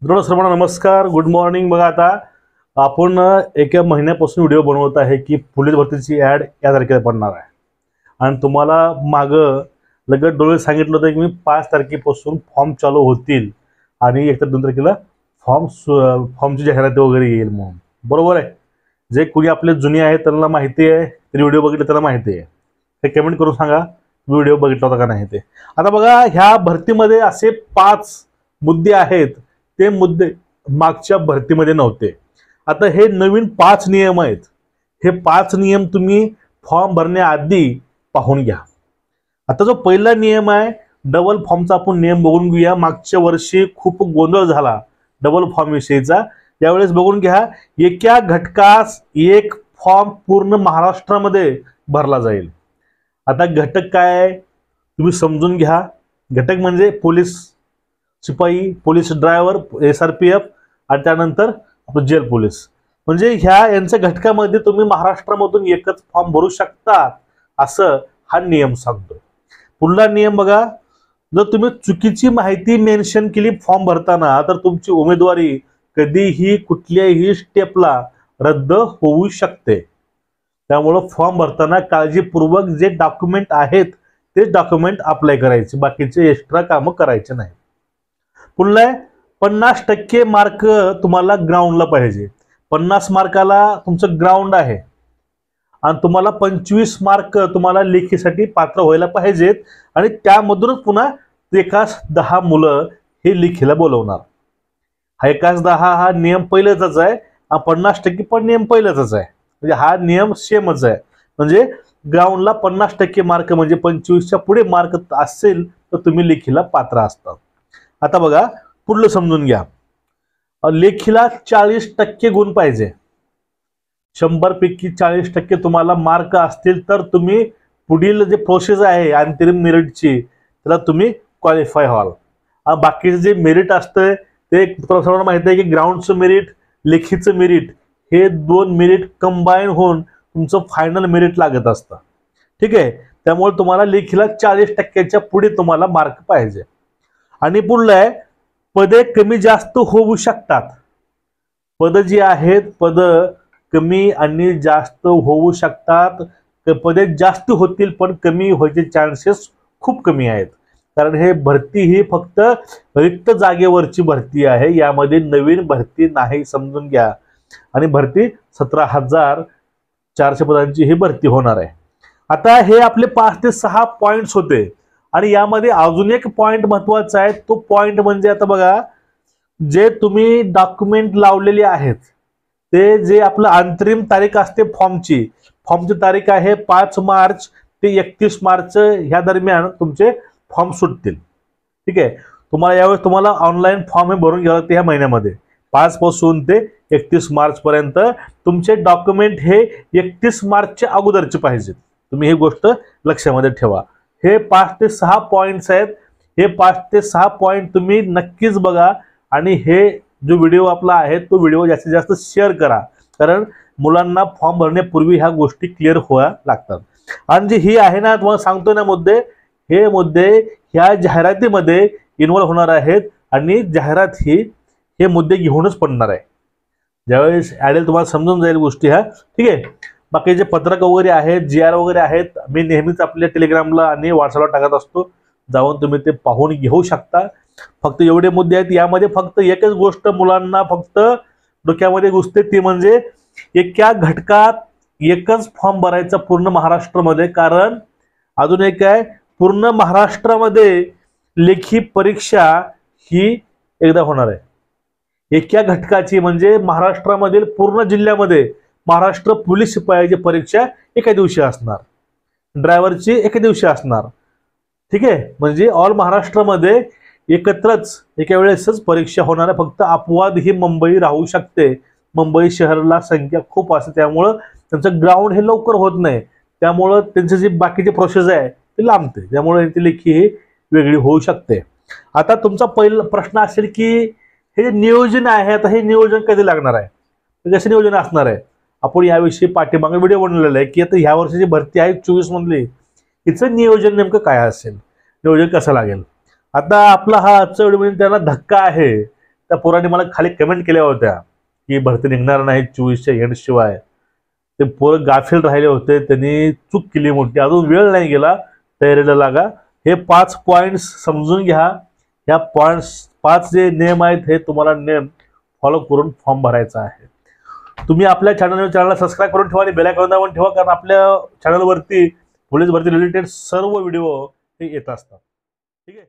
सर्वांना नमस्कार, good morning. बघा, आता आपण एका महिन्यापासून व्हिडिओ बनवत आहे की पोलीस भरतीची ॲड या तारखेला पडणार आहे आणि तुम्हाला मागं लगेच डोळे सांगितलं होतं की मी 5 तारखेपासून फॉर्म चालू होतील आणि 1 ते 2 तारखेला फॉर्मची जाहिरात वगैरे येईल म्हणून। बरोबर आहे? जे कोणी आपले जुने आहेत त्यांना माहिती आहे, तरी व्हिडिओ बघितले त्यांना माहिती आहे। हे कमेंट करून सांगा व्हिडिओ बघितला होता का नाही ते। आता बघा, ह्या भरतीमध्ये असे 5 मुद्दे आहेत, ते मुद्दे मागच्या भरतीमध्ये नव्हते। आता हे नवीन 5 नियम आहेत। हे 5 नियम तुम्ही फॉर्म भरण्याआधी पाहून घ्या। आता जो पहिला नियम आहे डबल फॉर्मचा, आपण नियम बघून घेऊया। मागच्या वर्षी खूप गोंधळ झाला डबल फॉर्म विषयीचा, यावेळेस बघून घ्या। एका घटकास एक फॉर्म पूर्ण महाराष्ट्रामध्ये भरला जाईल। आता घटक काय आहे तुम्ही समजून घ्या। घटक म्हणजे पोलीस शिपाई, पोलीस ड्रायव्हर, SRPF आणि त्यानंतर आपलं जेल पोलीस, म्हणजे यांच्या घटकामध्ये तुम्ही महाराष्ट्रामधून एकच फॉर्म भरू शकता, असं हा नियम सांगतो। पुढला नियम बघा, जर तुम्ही चुकीची माहिती मेन्शन केली फॉर्म भरताना तर तुमची उमेदवारी कधीही कुठल्याही स्टेपला रद्द होऊ शकते। त्यामुळे फॉर्म भरताना काळजीपूर्वक जे डॉक्युमेंट आहेत तेच डॉक्युमेंट अप्लाय करायचे, बाकीचे एक्स्ट्रा कामं करायचे नाही। पुढला 50% मार्क तुम्हाला ग्राउंडला पाहिजे। 50 मार्काला तुमचं ग्राउंड आहे आणि तुम्हाला 25 मार्क तुम्हाला लेखीसाठी पात्र व्हायला पाहिजेत आणि त्यामधूनच पुन्हा एकास 10 मुलं हे लेखीला बोलवणार। हा एकास 10 हा नियम पहिलेच आहे, 50% पण नियम पहिलेच आहे, म्हणजे हा नियम सेमच आहे। म्हणजे ग्राउंडला 50% मार्क म्हणजे 25च्या पुढे मार्क असेल तर तुम्ही लेखीला पात्र असतात। आता बघा, पुढलं समजून घ्या। लेखीला 40% गुण पाहिजे। 100 पैकी 40% तुम्हाला मार्क असतील तर तुम्ही पुढील जे प्रोसेस आहे अंतरिम मेरिटची त्याला तुम्ही क्वालिफाय व्हाल। बाकीचे जे मेरिट असतं ते सर्वांना माहिती आहे की ग्राउंडचं मेरिट, लेखीचं मेरिट हे 2 मेरिट कंबाईन होऊन तुमचं फायनल मेरिट लागत असतं। ठीक आहे, त्यामुळे तुम्हाला लेखीला 40%च्या पुढे तुम्हाला मार्क पाहिजे। आणि पुढलं आहे, पदे कमी जास्त होऊ शकतात। पद जी आहेत, पद कमी आणि जास्त होऊ शकतात। पदे जास्त होतील पण कमी व्हायचे चान्सेस खूप कमी आहेत, कारण हे भरती ही फक्त रिक्त जागेवरची भरती आहे, यामध्ये नवीन भरती नाही, समजून घ्या। आणि भरती 17,400 पदांची ही भरती होणार आहे। आता हे आपले 5 ते 6 पॉइंट्स होते आणि यामध्ये अजून एक पॉइंट महत्वाचा आहे। तो पॉइंट म्हणजे आता बघा, जे तुम्ही डॉक्युमेंट लावलेले आहेत ते जे आपलं अंतरिम तारीख असते फॉर्मची तारीख आहे 5 मार्च ते 31 मार्च ह्या दरम्यान तुमचे फॉर्म सुटतील। ठीक आहे, तुम्हाला यावेळेस तुम्हाला ऑनलाईन फॉर्म हे भरून घ्यावं लागते ह्या महिन्यामध्ये। 5 पासून ते 31 मार्च पर्यंत तुमचे डॉक्युमेंट हे 31 मार्चच्या अगोदरचे पाहिजेत। तुम्ही ही गोष्ट लक्षामध्ये ठेवा। हे 5 ते 6 पॉइंट्स आहेत। हे 5 ते 6 पॉइंट तुम्ही नक्कीच बघा आणि हे जो व्हिडिओ आपला आहे तो व्हिडिओ जास्तीत जास्त शेअर करा, कारण मुलांना फॉर्म भरण्यापूर्वी ह्या गोष्टी क्लिअर व्हाव्या लागतात। आणि जे ही आहे ना, तुम्हाला सांगतो ना मुद्दे, हे मुद्दे ह्या जाहिरातीमध्ये इन्व्हॉल्व होणार आहेत आणि जाहिरात ही हे मुद्दे घेऊनच पडणार आहे। ज्यावेळेस ॲडेल तुम्हाला समजून जाईल गोष्टी ह्या। ठीक आहे, बाकी जे पत्रक वगैरे आहेत, GR वगैरे आहेत, मी नेहमीच आपल्या टेलिग्रामला आणि व्हॉट्सअपला टाकत असतो, जाऊन तुम्ही ते पाहून घेऊ शकता। फक्त एवढे मुद्दे आहेत यामध्ये, फक्त एकच गोष्ट मुलांना फक्त डोक्यामध्ये घुसते, ती म्हणजे एका घटकात एकच फॉर्म भरायचा पूर्ण महाराष्ट्रामध्ये। कारण अजून एक आहे, पूर्ण महाराष्ट्रामध्ये लेखी परीक्षा ही एकदा होणार आहे। एका घटकाची म्हणजे महाराष्ट्रामधील पूर्ण जिल्ह्यामध्ये महाराष्ट्र पोलीस शिपायाची परीक्षा एका दिवशी असणार, ड्रायव्हरची एका दिवशी असणार। ठीक आहे, म्हणजे ऑल महाराष्ट्रामध्ये एकत्रच एका वेळेसच परीक्षा होणार आहे। फक्त अपवाद ही मुंबई राहू शकते, मुंबई शहराला संख्या खूप असते, त्यामुळं त्यांचं ग्राउंड हे लवकर होत नाही, त्यामुळं त्यांचे जे बाकीचे प्रोसेस आहे ते लांबते, त्यामुळे ती लेखी ही वेगळी होऊ शकते। आता तुमचा पहिला प्रश्न असेल की हे जे नियोजन आहे, आता हे नियोजन कधी लागणार आहे, कसे नियोजन असणार आहे? आपण याविषयी पाठीमागे व्हिडिओ बनवलेला आहे की आता ह्या वर्षाची भरती आहे 24 मधली, हिचं नियोजन नेमकं काय असेल, नियोजन कसं लागेल। आता आपला हा आजचा व्हिडिओ म्हणजे त्यांना धक्का आहे त्या पोरांनी मला खाली कमेंट केल्या होत्या की भरती निघणार नाही 24च्या एंड शिवाय. ते पोरं गाफील राहिले होते, त्यांनी चूक केली मोठी, अजून वेळ नाही गेला, तयारीला लागा. हे 5 पॉईंट्स समजून घ्या. या पॉईंट्स 5 जे नियम आहेत हे तुम्हाला नियम फॉलो करून फॉर्म भरायचा आहे. तुम्ही आपल्या चॅनलला सबस्क्राईब करून ठेवा आणि बेल आयकॉन दाबून ठेवा, कारण आपल्या चॅनलवरती पोलीस भरती रिलेटेड सर्व व्हिडिओ हे येत असतात. ठीक आहे.